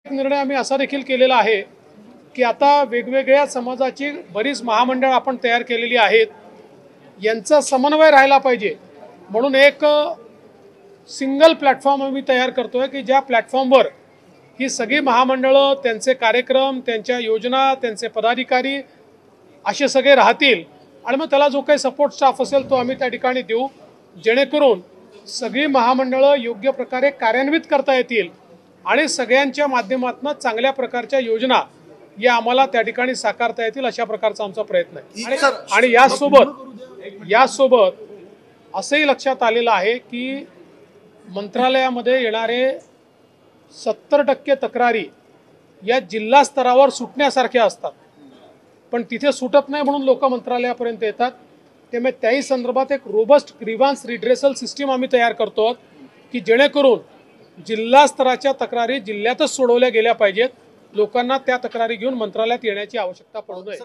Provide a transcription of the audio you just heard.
निर्णय आम्ही असा देखील केलेला आहे की आता वेगवेगळ्या समाजाची बरीच महामंडळ आपण तयार केलेली आहेत, यांचा समन्वय राहिला पाहिजे म्हणून एक सिंगल प्लॅटफॉर्म आम्ही तयार करतोय की ज्या प्लॅटफॉर्मवर ही सगळी महामंडळं, त्यांचे कार्यक्रम, त्यांच्या योजना, त्यांचे पदाधिकारी असे सगळे राहतील आणि मग त्याला जो काही सपोर्ट स्टाफ असेल तो आम्ही त्या ठिकाणी देऊ, जेणेकरून सगळी महामंडळं योग्य प्रकारे कार्यान्वित करता येतील आणि सगळ्यांच्या माध्यमातून चांगल्या प्रकारच्या योजना या आम्हाला त्या ठिकाणी साकारता येतील अशा प्रकारचा आमचा प्रयत्न आहे। आणि यासोबत असंही लक्षात आलेलं आहे की मंत्रालयामध्ये येणारे 70% तक्रारी या जिल्हा स्तरावर सुटण्यासारख्या असतात, पण तिथे सुटत नाही म्हणून लोक मंत्रालयापर्यंत येतात। त्यामुळे त्याही संदर्भात एक रोबस्ट ग्रीव्हान्स रिड्रेसल सिस्टीम आम्ही तयार करतो की जेणेकरून जिल्हा स्तराच्या तक्रारी जिल्ह्यातच सोडवल्या गेल्या पाहिजेत, लोकांना त्या तक्रारी घेऊन मंत्रालयात येण्याची आवश्यकता पडू नये।